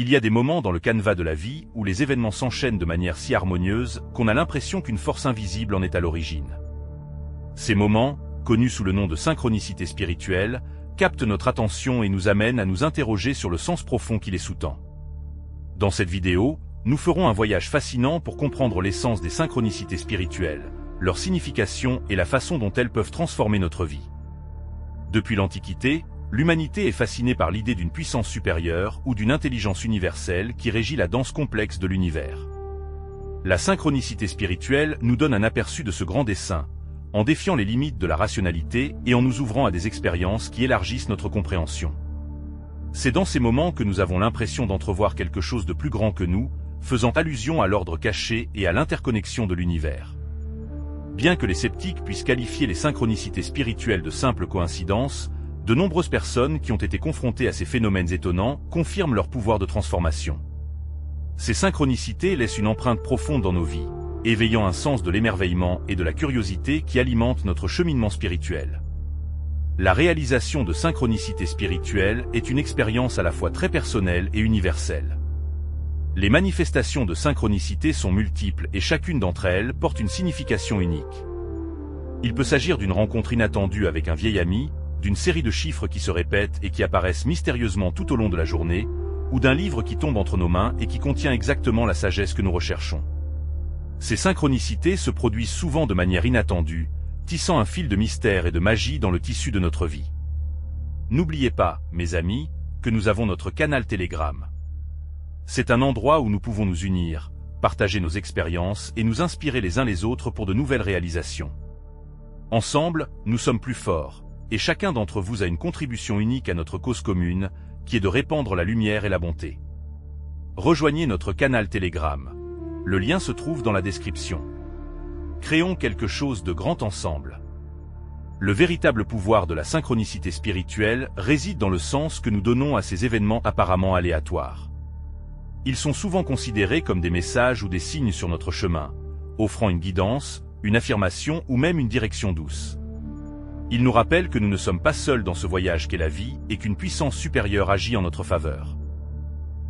Il y a des moments dans le canevas de la vie où les événements s'enchaînent de manière si harmonieuse qu'on a l'impression qu'une force invisible en est à l'origine. Ces moments, connus sous le nom de synchronicité spirituelle, captent notre attention et nous amènent à nous interroger sur le sens profond qui les sous-tend. Dans cette vidéo, nous ferons un voyage fascinant pour comprendre l'essence des synchronicités spirituelles, leur signification et la façon dont elles peuvent transformer notre vie. Depuis l'Antiquité, l'humanité est fascinée par l'idée d'une puissance supérieure ou d'une intelligence universelle qui régit la danse complexe de l'univers. La synchronicité spirituelle nous donne un aperçu de ce grand dessein, en défiant les limites de la rationalité et en nous ouvrant à des expériences qui élargissent notre compréhension. C'est dans ces moments que nous avons l'impression d'entrevoir quelque chose de plus grand que nous, faisant allusion à l'ordre caché et à l'interconnexion de l'univers. Bien que les sceptiques puissent qualifier les synchronicités spirituelles de simples coïncidences, de nombreuses personnes qui ont été confrontées à ces phénomènes étonnants confirment leur pouvoir de transformation. Ces synchronicités laissent une empreinte profonde dans nos vies, éveillant un sens de l'émerveillement et de la curiosité qui alimente notre cheminement spirituel. La réalisation de synchronicités spirituelles est une expérience à la fois très personnelle et universelle. Les manifestations de synchronicité sont multiples et chacune d'entre elles porte une signification unique. Il peut s'agir d'une rencontre inattendue avec un vieil ami, d'une série de chiffres qui se répètent et qui apparaissent mystérieusement tout au long de la journée, ou d'un livre qui tombe entre nos mains et qui contient exactement la sagesse que nous recherchons. Ces synchronicités se produisent souvent de manière inattendue, tissant un fil de mystère et de magie dans le tissu de notre vie. N'oubliez pas, mes amis, que nous avons notre canal Telegram. C'est un endroit où nous pouvons nous unir, partager nos expériences et nous inspirer les uns les autres pour de nouvelles réalisations. Ensemble, nous sommes plus forts. Et chacun d'entre vous a une contribution unique à notre cause commune, qui est de répandre la lumière et la bonté. Rejoignez notre canal Telegram. Le lien se trouve dans la description. Créons quelque chose de grand ensemble. Le véritable pouvoir de la synchronicité spirituelle réside dans le sens que nous donnons à ces événements apparemment aléatoires. Ils sont souvent considérés comme des messages ou des signes sur notre chemin, offrant une guidance, une affirmation ou même une direction douce. Il nous rappelle que nous ne sommes pas seuls dans ce voyage qu'est la vie et qu'une puissance supérieure agit en notre faveur.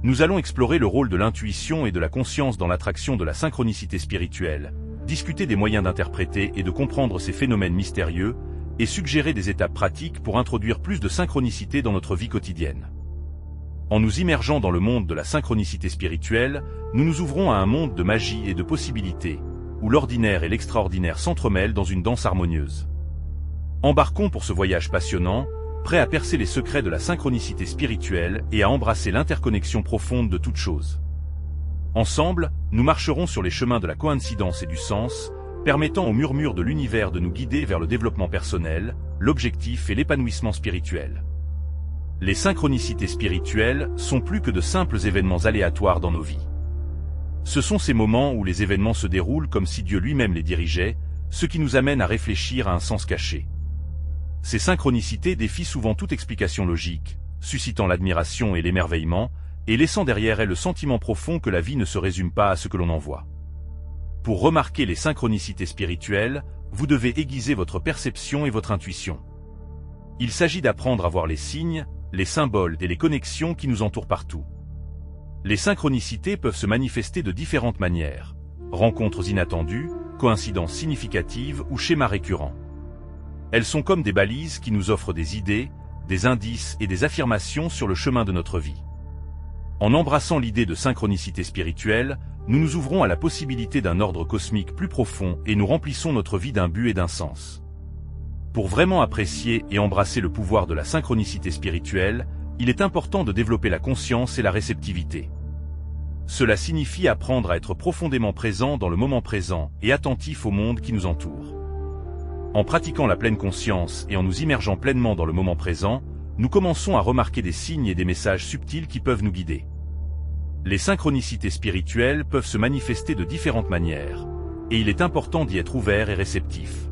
Nous allons explorer le rôle de l'intuition et de la conscience dans l'attraction de la synchronicité spirituelle, discuter des moyens d'interpréter et de comprendre ces phénomènes mystérieux, et suggérer des étapes pratiques pour introduire plus de synchronicité dans notre vie quotidienne. En nous immergeant dans le monde de la synchronicité spirituelle, nous nous ouvrons à un monde de magie et de possibilités, où l'ordinaire et l'extraordinaire s'entremêlent dans une danse harmonieuse. Embarquons pour ce voyage passionnant, prêt à percer les secrets de la synchronicité spirituelle et à embrasser l'interconnexion profonde de toutes choses. Ensemble, nous marcherons sur les chemins de la coïncidence et du sens, permettant au murmure de l'univers de nous guider vers le développement personnel, l'objectif et l'épanouissement spirituel. Les synchronicités spirituelles sont plus que de simples événements aléatoires dans nos vies. Ce sont ces moments où les événements se déroulent comme si Dieu lui-même les dirigeait, ce qui nous amène à réfléchir à un sens caché. Ces synchronicités défient souvent toute explication logique, suscitant l'admiration et l'émerveillement, et laissant derrière elles le sentiment profond que la vie ne se résume pas à ce que l'on en voit. Pour remarquer les synchronicités spirituelles, vous devez aiguiser votre perception et votre intuition. Il s'agit d'apprendre à voir les signes, les symboles et les connexions qui nous entourent partout. Les synchronicités peuvent se manifester de différentes manières. Rencontres inattendues, coïncidences significatives ou schémas récurrents. Elles sont comme des balises qui nous offrent des idées, des indices et des affirmations sur le chemin de notre vie. En embrassant l'idée de synchronicité spirituelle, nous nous ouvrons à la possibilité d'un ordre cosmique plus profond et nous remplissons notre vie d'un but et d'un sens. Pour vraiment apprécier et embrasser le pouvoir de la synchronicité spirituelle, il est important de développer la conscience et la réceptivité. Cela signifie apprendre à être profondément présent dans le moment présent et attentif au monde qui nous entoure. En pratiquant la pleine conscience et en nous immergeant pleinement dans le moment présent, nous commençons à remarquer des signes et des messages subtils qui peuvent nous guider. Les synchronicités spirituelles peuvent se manifester de différentes manières, et il est important d'y être ouvert et réceptif.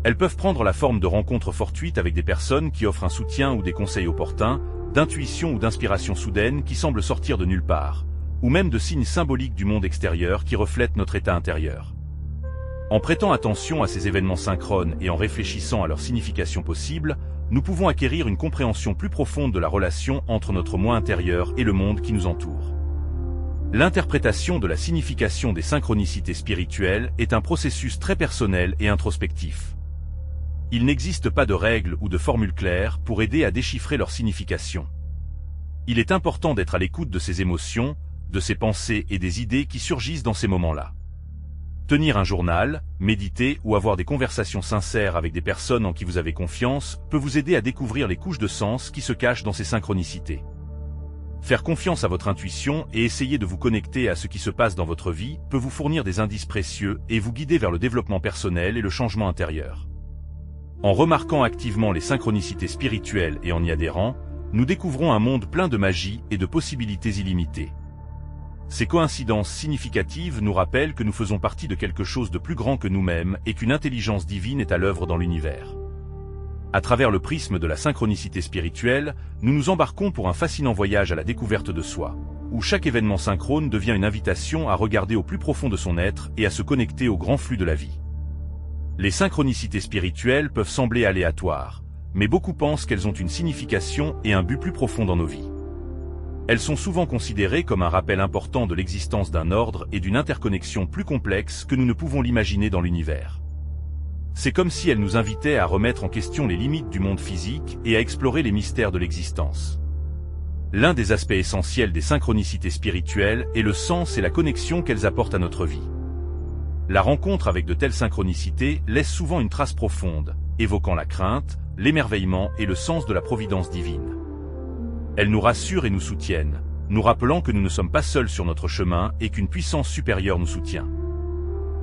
Elles peuvent prendre la forme de rencontres fortuites avec des personnes qui offrent un soutien ou des conseils opportuns, d'intuition ou d'inspiration soudaine qui semblent sortir de nulle part, ou même de signes symboliques du monde extérieur qui reflètent notre état intérieur. En prêtant attention à ces événements synchrones et en réfléchissant à leur signification possible, nous pouvons acquérir une compréhension plus profonde de la relation entre notre moi intérieur et le monde qui nous entoure. L'interprétation de la signification des synchronicités spirituelles est un processus très personnel et introspectif. Il n'existe pas de règles ou de formules claires pour aider à déchiffrer leur signification. Il est important d'être à l'écoute de ses émotions, de ses pensées et des idées qui surgissent dans ces moments-là. Tenir un journal, méditer ou avoir des conversations sincères avec des personnes en qui vous avez confiance peut vous aider à découvrir les couches de sens qui se cachent dans ces synchronicités. Faire confiance à votre intuition et essayer de vous connecter à ce qui se passe dans votre vie peut vous fournir des indices précieux et vous guider vers le développement personnel et le changement intérieur. En remarquant activement les synchronicités spirituelles et en y adhérant, nous découvrons un monde plein de magie et de possibilités illimitées. Ces coïncidences significatives nous rappellent que nous faisons partie de quelque chose de plus grand que nous-mêmes et qu'une intelligence divine est à l'œuvre dans l'univers. À travers le prisme de la synchronicité spirituelle, nous nous embarquons pour un fascinant voyage à la découverte de soi, où chaque événement synchrone devient une invitation à regarder au plus profond de son être et à se connecter au grand flux de la vie. Les synchronicités spirituelles peuvent sembler aléatoires, mais beaucoup pensent qu'elles ont une signification et un but plus profond dans nos vies. Elles sont souvent considérées comme un rappel important de l'existence d'un ordre et d'une interconnexion plus complexe que nous ne pouvons l'imaginer dans l'univers. C'est comme si elles nous invitaient à remettre en question les limites du monde physique et à explorer les mystères de l'existence. L'un des aspects essentiels des synchronicités spirituelles est le sens et la connexion qu'elles apportent à notre vie. La rencontre avec de telles synchronicités laisse souvent une trace profonde, évoquant la crainte, l'émerveillement et le sens de la providence divine. Elles nous rassurent et nous soutiennent, nous rappelant que nous ne sommes pas seuls sur notre chemin et qu'une puissance supérieure nous soutient.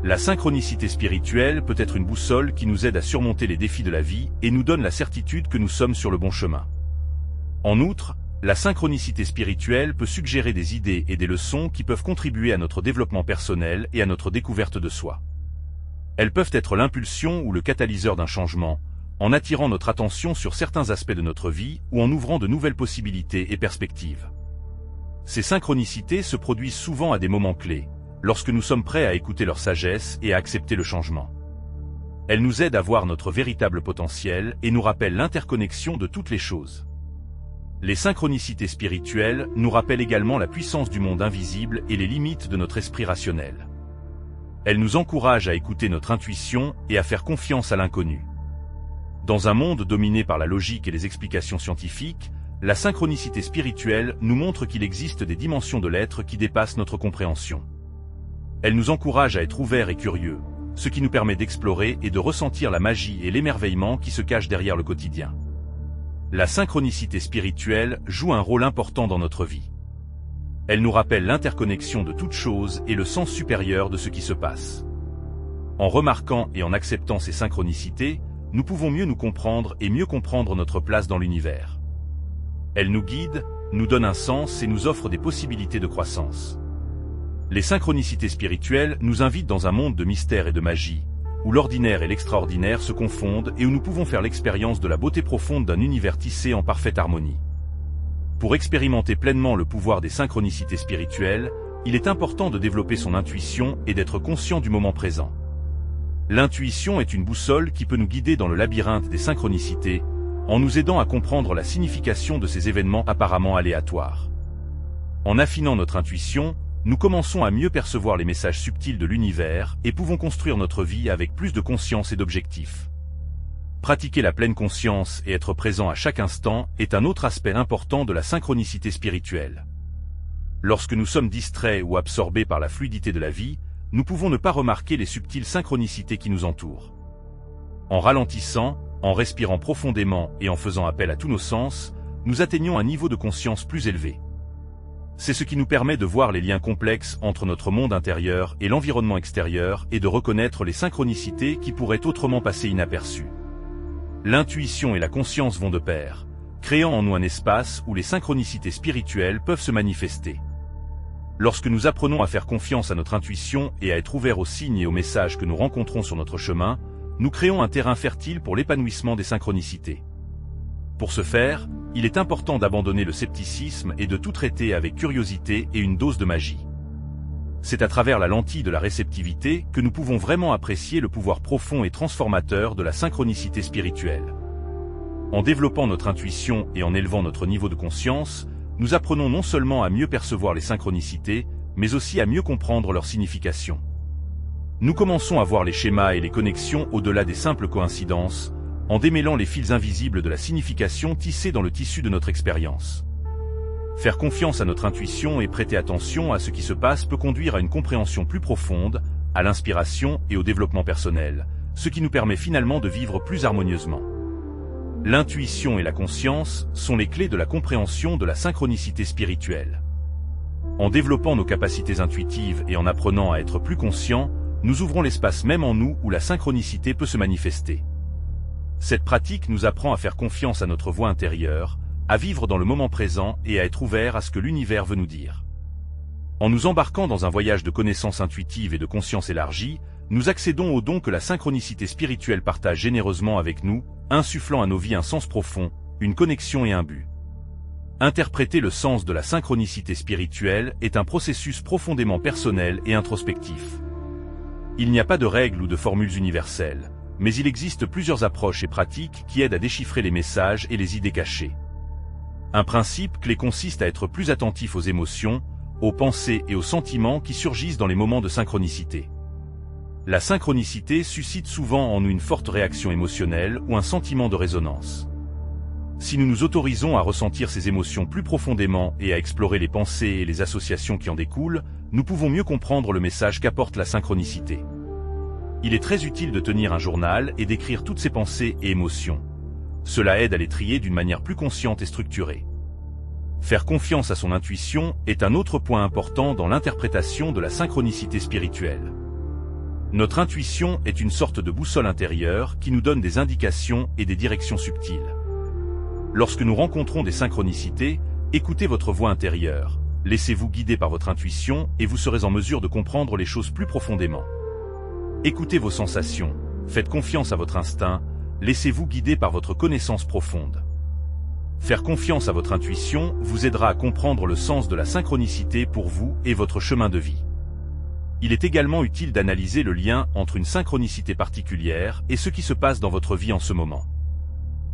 La synchronicité spirituelle peut être une boussole qui nous aide à surmonter les défis de la vie et nous donne la certitude que nous sommes sur le bon chemin. En outre, la synchronicité spirituelle peut suggérer des idées et des leçons qui peuvent contribuer à notre développement personnel et à notre découverte de soi. Elles peuvent être l'impulsion ou le catalyseur d'un changement, en attirant notre attention sur certains aspects de notre vie ou en ouvrant de nouvelles possibilités et perspectives. Ces synchronicités se produisent souvent à des moments clés, lorsque nous sommes prêts à écouter leur sagesse et à accepter le changement. Elles nous aident à voir notre véritable potentiel et nous rappellent l'interconnexion de toutes les choses. Les synchronicités spirituelles nous rappellent également la puissance du monde invisible et les limites de notre esprit rationnel. Elles nous encouragent à écouter notre intuition et à faire confiance à l'inconnu. Dans un monde dominé par la logique et les explications scientifiques, la synchronicité spirituelle nous montre qu'il existe des dimensions de l'être qui dépassent notre compréhension. Elle nous encourage à être ouverts et curieux, ce qui nous permet d'explorer et de ressentir la magie et l'émerveillement qui se cachent derrière le quotidien. La synchronicité spirituelle joue un rôle important dans notre vie. Elle nous rappelle l'interconnexion de toutes choses et le sens supérieur de ce qui se passe. En remarquant et en acceptant ces synchronicités, nous pouvons mieux nous comprendre et mieux comprendre notre place dans l'univers. Elles nous guident, nous donnent un sens et nous offrent des possibilités de croissance. Les synchronicités spirituelles nous invitent dans un monde de mystère et de magie, où l'ordinaire et l'extraordinaire se confondent et où nous pouvons faire l'expérience de la beauté profonde d'un univers tissé en parfaite harmonie. Pour expérimenter pleinement le pouvoir des synchronicités spirituelles, il est important de développer son intuition et d'être conscient du moment présent. L'intuition est une boussole qui peut nous guider dans le labyrinthe des synchronicités, en nous aidant à comprendre la signification de ces événements apparemment aléatoires. En affinant notre intuition, nous commençons à mieux percevoir les messages subtils de l'univers et pouvons construire notre vie avec plus de conscience et d'objectifs. Pratiquer la pleine conscience et être présent à chaque instant est un autre aspect important de la synchronicité spirituelle. Lorsque nous sommes distraits ou absorbés par la fluidité de la vie, nous pouvons ne pas remarquer les subtiles synchronicités qui nous entourent. En ralentissant, en respirant profondément et en faisant appel à tous nos sens, nous atteignons un niveau de conscience plus élevé. C'est ce qui nous permet de voir les liens complexes entre notre monde intérieur et l'environnement extérieur et de reconnaître les synchronicités qui pourraient autrement passer inaperçues. L'intuition et la conscience vont de pair, créant en nous un espace où les synchronicités spirituelles peuvent se manifester. Lorsque nous apprenons à faire confiance à notre intuition et à être ouverts aux signes et aux messages que nous rencontrons sur notre chemin, nous créons un terrain fertile pour l'épanouissement des synchronicités. Pour ce faire, il est important d'abandonner le scepticisme et de tout traiter avec curiosité et une dose de magie. C'est à travers la lentille de la réceptivité que nous pouvons vraiment apprécier le pouvoir profond et transformateur de la synchronicité spirituelle. En développant notre intuition et en élevant notre niveau de conscience, nous apprenons non seulement à mieux percevoir les synchronicités, mais aussi à mieux comprendre leur signification. Nous commençons à voir les schémas et les connexions au-delà des simples coïncidences, en démêlant les fils invisibles de la signification tissée dans le tissu de notre expérience. Faire confiance à notre intuition et prêter attention à ce qui se passe peut conduire à une compréhension plus profonde, à l'inspiration et au développement personnel, ce qui nous permet finalement de vivre plus harmonieusement. L'intuition et la conscience sont les clés de la compréhension de la synchronicité spirituelle. En développant nos capacités intuitives et en apprenant à être plus conscients, nous ouvrons l'espace même en nous où la synchronicité peut se manifester. Cette pratique nous apprend à faire confiance à notre voix intérieure, à vivre dans le moment présent et à être ouverts à ce que l'univers veut nous dire. En nous embarquant dans un voyage de connaissances intuitives et de conscience élargie, nous accédons aux dons que la synchronicité spirituelle partage généreusement avec nous, insufflant à nos vies un sens profond, une connexion et un but. Interpréter le sens de la synchronicité spirituelle est un processus profondément personnel et introspectif. Il n'y a pas de règles ou de formules universelles, mais il existe plusieurs approches et pratiques qui aident à déchiffrer les messages et les idées cachées. Un principe clé consiste à être plus attentif aux émotions, aux pensées et aux sentiments qui surgissent dans les moments de synchronicité. La synchronicité suscite souvent en nous une forte réaction émotionnelle ou un sentiment de résonance. Si nous nous autorisons à ressentir ces émotions plus profondément et à explorer les pensées et les associations qui en découlent, nous pouvons mieux comprendre le message qu'apporte la synchronicité. Il est très utile de tenir un journal et d'écrire toutes ces pensées et émotions. Cela aide à les trier d'une manière plus consciente et structurée. Faire confiance à son intuition est un autre point important dans l'interprétation de la synchronicité spirituelle. Notre intuition est une sorte de boussole intérieure qui nous donne des indications et des directions subtiles. Lorsque nous rencontrons des synchronicités, écoutez votre voix intérieure, laissez-vous guider par votre intuition et vous serez en mesure de comprendre les choses plus profondément. Écoutez vos sensations, faites confiance à votre instinct, laissez-vous guider par votre connaissance profonde. Faire confiance à votre intuition vous aidera à comprendre le sens de la synchronicité pour vous et votre chemin de vie. Il est également utile d'analyser le lien entre une synchronicité particulière et ce qui se passe dans votre vie en ce moment.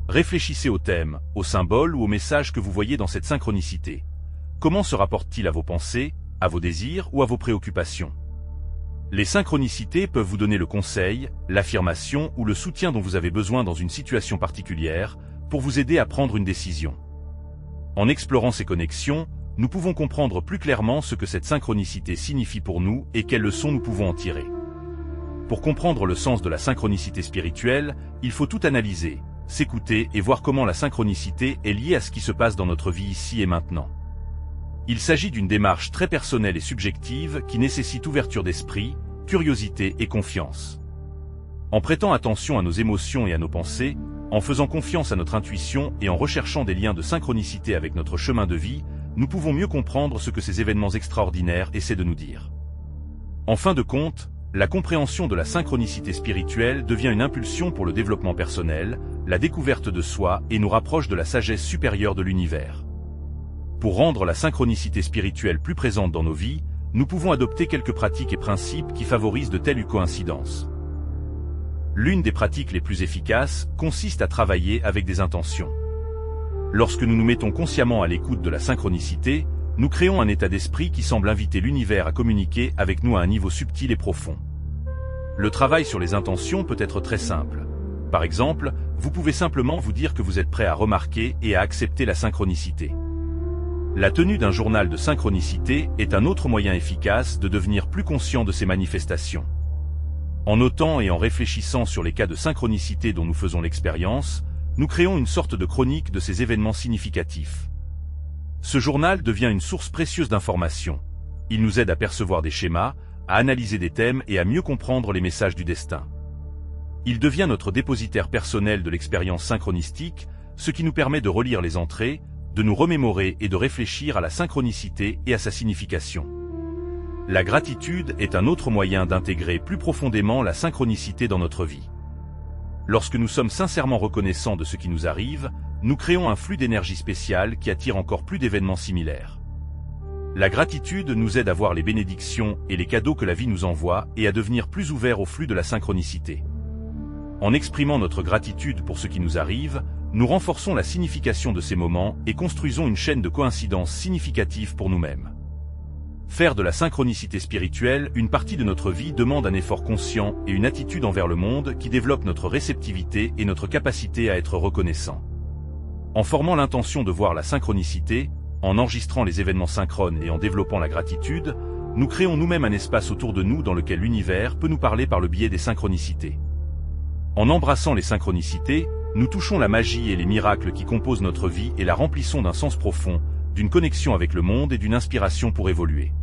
Réfléchissez au thème, au symbole ou au message que vous voyez dans cette synchronicité. Comment se rapporte-t-il à vos pensées, à vos désirs ou à vos préoccupations? Les synchronicités peuvent vous donner le conseil, l'affirmation ou le soutien dont vous avez besoin dans une situation particulière pour vous aider à prendre une décision. En explorant ces connexions, nous pouvons comprendre plus clairement ce que cette synchronicité signifie pour nous et quelles leçons nous pouvons en tirer. Pour comprendre le sens de la synchronicité spirituelle, il faut tout analyser, s'écouter et voir comment la synchronicité est liée à ce qui se passe dans notre vie ici et maintenant. Il s'agit d'une démarche très personnelle et subjective qui nécessite ouverture d'esprit, curiosité et confiance. En prêtant attention à nos émotions et à nos pensées, en faisant confiance à notre intuition et en recherchant des liens de synchronicité avec notre chemin de vie, nous pouvons mieux comprendre ce que ces événements extraordinaires essaient de nous dire. En fin de compte, la compréhension de la synchronicité spirituelle devient une impulsion pour le développement personnel, la découverte de soi et nous rapproche de la sagesse supérieure de l'univers. Pour rendre la synchronicité spirituelle plus présente dans nos vies, nous pouvons adopter quelques pratiques et principes qui favorisent de telles coïncidences. L'une des pratiques les plus efficaces consiste à travailler avec des intentions. Lorsque nous nous mettons consciemment à l'écoute de la synchronicité, nous créons un état d'esprit qui semble inviter l'univers à communiquer avec nous à un niveau subtil et profond. Le travail sur les intentions peut être très simple. Par exemple, vous pouvez simplement vous dire que vous êtes prêt à remarquer et à accepter la synchronicité. La tenue d'un journal de synchronicité est un autre moyen efficace de devenir plus conscient de ces manifestations. En notant et en réfléchissant sur les cas de synchronicité dont nous faisons l'expérience, nous créons une sorte de chronique de ces événements significatifs. Ce journal devient une source précieuse d'informations. Il nous aide à percevoir des schémas, à analyser des thèmes et à mieux comprendre les messages du destin. Il devient notre dépositaire personnel de l'expérience synchronistique, ce qui nous permet de relire les entrées, de nous remémorer et de réfléchir à la synchronicité et à sa signification. La gratitude est un autre moyen d'intégrer plus profondément la synchronicité dans notre vie. Lorsque nous sommes sincèrement reconnaissants de ce qui nous arrive, nous créons un flux d'énergie spéciale qui attire encore plus d'événements similaires. La gratitude nous aide à voir les bénédictions et les cadeaux que la vie nous envoie et à devenir plus ouverts au flux de la synchronicité. En exprimant notre gratitude pour ce qui nous arrive, nous renforçons la signification de ces moments et construisons une chaîne de coïncidences significatives pour nous-mêmes. Faire de la synchronicité spirituelle une partie de notre vie demande un effort conscient et une attitude envers le monde qui développe notre réceptivité et notre capacité à être reconnaissant. En formant l'intention de voir la synchronicité, en enregistrant les événements synchrones et en développant la gratitude, nous créons nous-mêmes un espace autour de nous dans lequel l'univers peut nous parler par le biais des synchronicités. En embrassant les synchronicités, nous touchons la magie et les miracles qui composent notre vie et la remplissons d'un sens profond, d'une connexion avec le monde et d'une inspiration pour évoluer.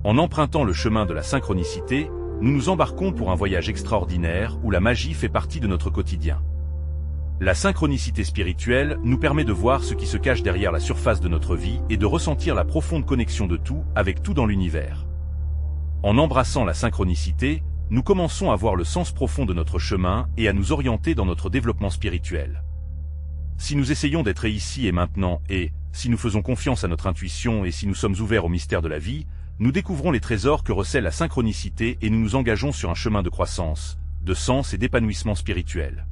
En empruntant le chemin de la synchronicité, nous nous embarquons pour un voyage extraordinaire où la magie fait partie de notre quotidien. La synchronicité spirituelle nous permet de voir ce qui se cache derrière la surface de notre vie et de ressentir la profonde connexion de tout avec tout dans l'univers. En embrassant la synchronicité, nous commençons à voir le sens profond de notre chemin et à nous orienter dans notre développement spirituel. Si nous essayons d'être ici et maintenant et, si nous faisons confiance à notre intuition et si nous sommes ouverts au mystère de la vie, nous découvrons les trésors que recèle la synchronicité et nous nous engageons sur un chemin de croissance, de sens et d'épanouissement spirituel.